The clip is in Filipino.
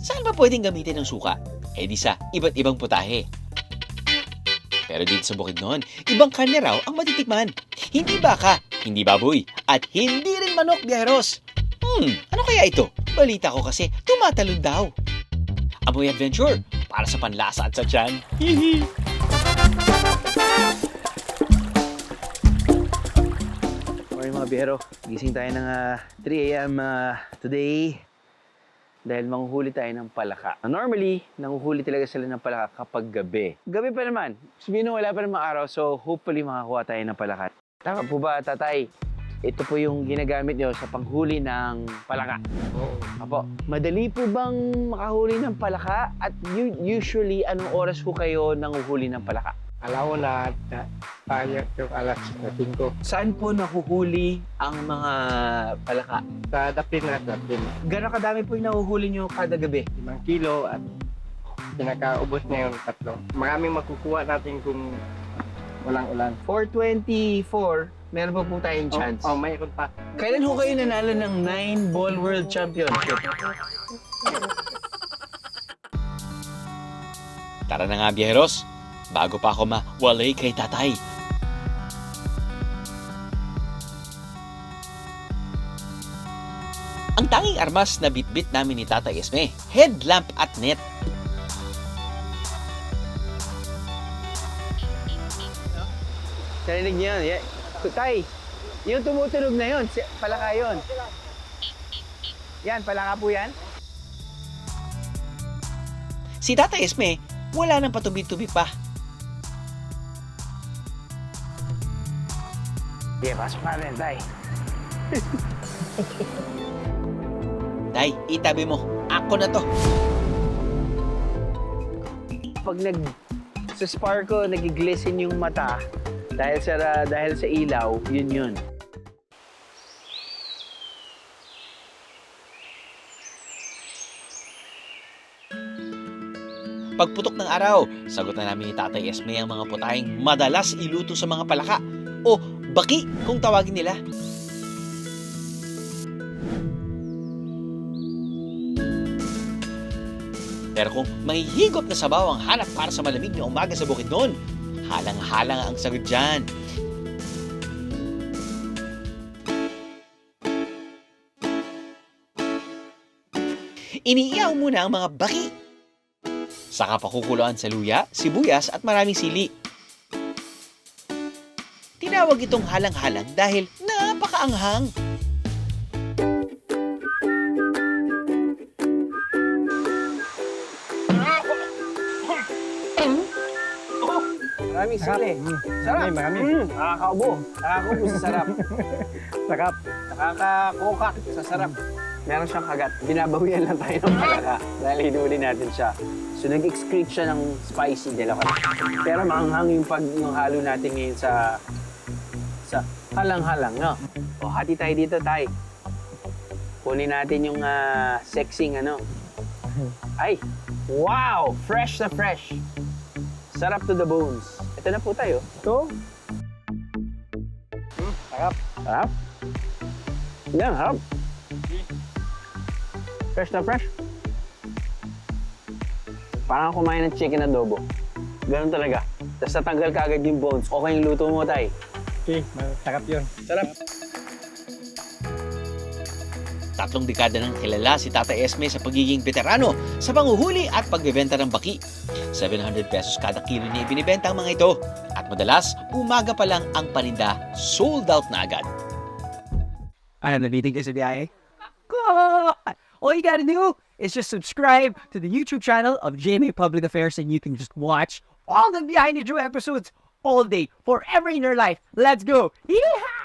Saan ba pwedeng gamitin ng suka? Eh di sa iba't ibang putahe. Pero dito sa Bukidnon, ibang karne raw ang matitikman. Hindi baka, hindi baboy, at hindi rin manok, biyeros. Ano kaya ito? Balita ko kasi tumatalon daw. Amoy adventure para sa panlasa at sa tiyan. Hihi! Morning mga biyero. Gising tayo ng 3 a.m. Today dahil manghuhuli tayo ng palaka. Normally, nanguhuli talaga sila ng palaka kapag gabi. Gabi pa naman. Sabihin wala pa namang araw, so hopefully makakuha tayo ng palaka. Tama po ba, tatay? Ito po yung ginagamit nyo sa panghuli ng palaka. Oo. Apo, madali po bang makahuli ng palaka? At usually, anong oras po kayo nanguhuli ng palaka? Alaw na tayo yung alas 5. Saan po nahuhuli ang mga palaka? Sa dapin na dapin. Gano'ng kadami po yung nahuhuli nyo kada gabi? 5 kilo at pinakaubos na yung 3. Maraming makukuha natin kung walang ulan. 424, meron pa po tayong chance. Oh, mayroon pa. Kailan ho kayo nanalo ng 9-ball world championship? Tara na nga, biyeros. Bago pa ako mawalay kay tatay. Ang tanging armas na bitbit namin ni Tatay Esme, headlamp at net. Narinig niyo yun? Tay, yung tumutunog na yun, palaka yun. Yan, palaka po yan. Si Tatay Esme, wala nang patubi-tubi pa. Sige, pasok natin, tay. Tay, itabi mo. Ako na to. Pag sa sparkle, nag-glisten yung mata, dahil sa ilaw, yun. Pagputok ng araw, sagot na namin ni Tatay Esme ang mga putahing madalas iluto sa mga palaka o baki kung tawagin nila. Pero kung may higop na sabaw ang hanap para sa malamig na umaga sa Bukidnon, halang-halang ang sagot dyan. Iniiyaw muna ang mga baki. Saka pakukuluan sa luya, sibuyas at maraming sili. Tinawag itong halang-halang dahil napakaanghang. Maraming sili. Sarap. Marami. Nakakaubo. Nakakaubo sa sarap. Sakap. Nakakakokak sa sarap. Meron siyang kagat. Binabawian lang tayo ng palaka dahil hinuli natin siya. So nag-excrete siya ng spicy dalawa. Pero maanghang yung halo natin ngayon sa halang-halang, no? O, hati tayo dito, tay. Kunin natin yung sexing Ay! Wow! Fresh na fresh. Sarap to the bones. Ito na po tayo. Ito. Sakap. Harap. Yan, harap. Fresh na fresh. Parang kumain ng chicken adobo. Ganun talaga. Tapos natanggal ka agad yung bones. Okay yung luto mo, tay. Okay, masarap yun. Sarap. 3 dekada nang kilala si Tatay Esme sa pagiging veterano sa panguhuli at pagbebenta ng baki. 700 pesos kada kilo niya ibinibenta ang mga ito. At madalas, umaga pa lang ang paninda sold out na agad. I am the meeting this biyahe. All you gotta do is just subscribe to the YouTube channel of GMA Public Affairs and you can just watch all the Behind the Drew episodes all day, forever in your life. Let's go! Yeehaw!